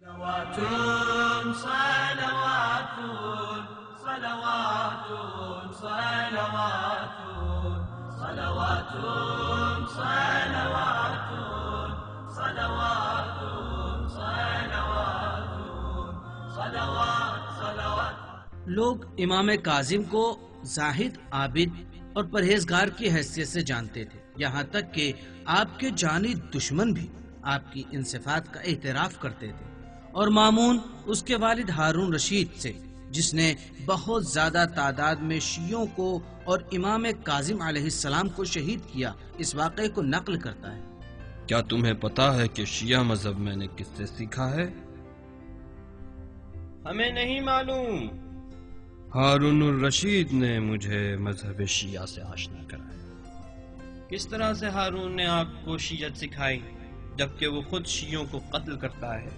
صلوات صلوات صلوات صلوات صلوات صلوات صلوات صلوات صلوات. لوگ امام کاظم کو زاہد، عابد اور پرہیزگار کی حیثیت سے جانتے تھے، یہاں تک کہ آپ کے جانی دشمن بھی آپ کی ان صفات کا اعتراف کرتے تھے، اور مامون اس کے والد ہارون رشید سے، جس نے بہت زیادہ تعداد میں شیعوں کو اور امام کاظم علیہ السلام کو شہید کیا، اس واقعے کو نقل کرتا ہے۔ کیا تمہیں پتا ہے کہ شیعہ مذہب میں نے کس سے سیکھا ہے؟ ہمیں نہیں معلوم۔ ہارون الرشید نے مجھے مذہب شیعہ سے آشنا کرایا۔ کس طرح سے ہارون نے آپ کو شیعت سکھائی جبکہ وہ خود شیعوں کو قتل کرتا ہے؟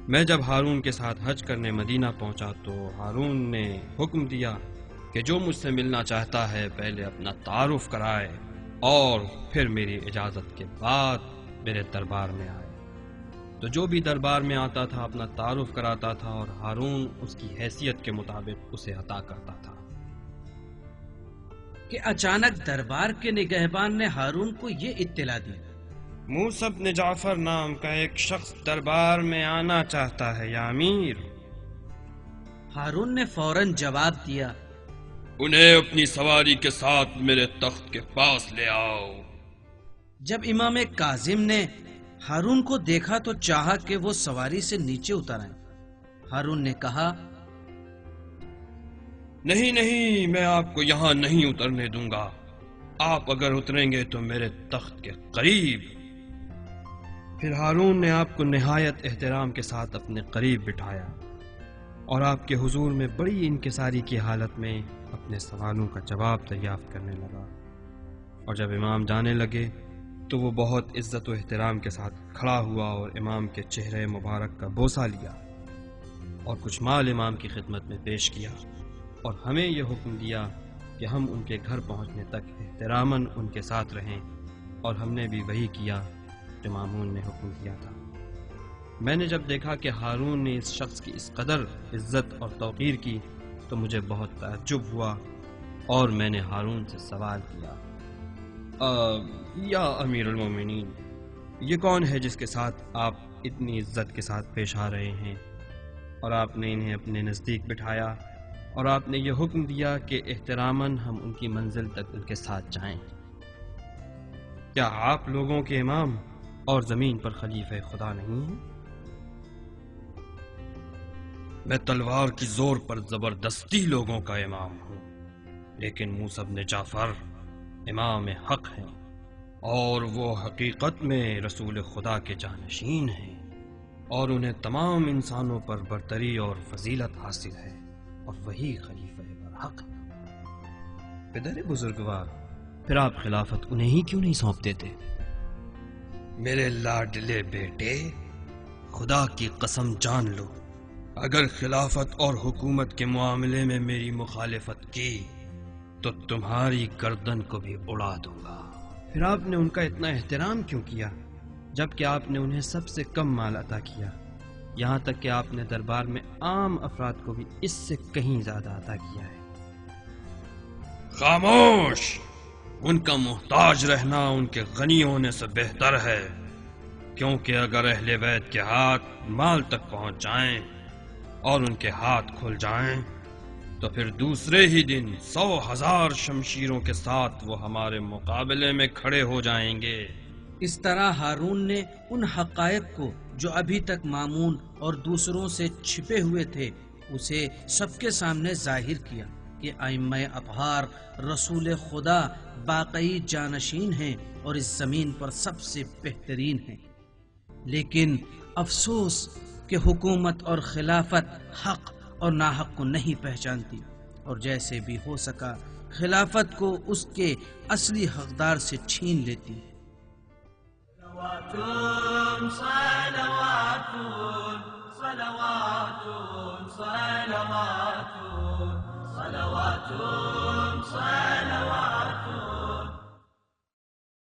میں جب ہارون کے ساتھ حج کرنے مدینہ پہنچا تو ہارون نے حکم دیا کہ جو مجھ سے ملنا چاہتا ہے پہلے اپنا تعارف کرائے اور پھر میری اجازت کے بعد میرے دربار میں آئے۔ تو جو بھی دربار میں آتا تھا اپنا تعارف کراتا تھا اور ہارون اس کی حیثیت کے مطابق اسے عطا کرتا تھا۔ کہ اچانک دربار کے نگہبان نے ہارون کو یہ اطلاع دی۔ موسیٰ بن جعفر نام کا ایک شخص دربار میں آنا چاہتا ہے یا امیر۔ ہارون نے فوراً جواب دیا، انہیں اپنی سواری کے ساتھ میرے تخت کے پاس لے آؤ۔ جب امام کاظم نے ہارون کو دیکھا تو چاہا کہ وہ سواری سے نیچے اتر آئیں۔ ہارون نے کہا، نہیں، میں آپ کو یہاں نہیں اترنے دوں گا۔ آپ اگر اتریں گے تو میرے تخت کے قریب۔ پھر ہارون نے آپ کو نہایت احترام کے ساتھ اپنے قریب بٹھایا اور آپ کے حضور میں بڑی انکساری کی حالت میں اپنے سوالوں کا جواب دریافت کرنے لگا، اور جب امام جانے لگے تو وہ بہت عزت و احترام کے ساتھ کھڑا ہوا اور امام کے چہرے مبارک کا بوسہ لیا اور کچھ مال امام کی خدمت میں پیش کیا، اور ہمیں یہ حکم دیا کہ ہم ان کے گھر پہنچنے تک احتراماً ان کے ساتھ رہیں، اور ہم نے بھی وہی کیا جو مامون نے حکم دیا تھا۔ میں نے جب دیکھا کہ ہارون نے اس شخص کی اس قدر عزت اور توقیر کی تو مجھے بہت تعجب ہوا، اور میں نے ہارون سے سوال کیا، یا امیر المومنین، یہ کون ہے جس کے ساتھ آپ اتنی عزت کے ساتھ پیش آ رہے ہیں؟ اور آپ نے انہیں اپنے نزدیک بٹھایا اور آپ نے یہ حکم دیا کہ احتراماً ہم ان کی منزل تک ان کے ساتھ جائیں۔ کیا آپ لوگوں کے امام اور زمین پر خلیفہ خدا نہیں ہیں؟ میں تلوار کی زور پر زبردستی لوگوں کا امام ہوں، لیکن موسیٰ بن جعفر امام حق ہیں، اور وہ حقیقت میں رسول خدا کے جانشین ہیں، اور انہیں تمام انسانوں پر برتری اور فضیلت حاصل ہے، اور وہی خلیفہ برحق ہے۔ پدر بزرگوار، پھر آپ خلافت انہیں ہی کیوں نہیں سونپ دیتے؟ میرے لاڈلے بیٹے، خدا کی قسم جان لو، اگر خلافت اور حکومت کے معاملے میں میری مخالفت کی تو تمہاری گردن کو بھی اڑا دوں گا۔ پھر آپ نے ان کا اتنا احترام کیوں کیا جبکہ آپ نے انہیں سب سے کم مال عطا کیا، یہاں تک کہ آپ نے دربار میں عام افراد کو بھی اس سے کہیں زیادہ عطا کیا ہے؟ خاموش! ان کا محتاج رہنا ان کے غنی ہونے سے بہتر ہے، کیونکہ اگر اہل بیت کے ہاتھ مال تک پہنچ جائیں اور ان کے ہاتھ کھل جائیں تو پھر دوسرے ہی دن 100,000 شمشیروں کے ساتھ وہ ہمارے مقابلے میں کھڑے ہو جائیں گے۔ اس طرح ہارون نے ان حقائق کو جو ابھی تک مامون اور دوسروں سے چھپے ہوئے تھے اسے سب کے سامنے ظاہر کیا کہ ائمہ اطہار رسول خدا باقی جانشین ہیں اور اس زمین پر سب سے بہترین ہیں۔ لیکن افسوس کہ حکومت اور خلافت حق اور ناحق کو نہیں پہچانتی، اور جیسے بھی ہو سکا خلافت کو اس کے اصلی حقدار سے چھین لیتی۔ صلوات صلوات صلوات صلوات صلوات صلوات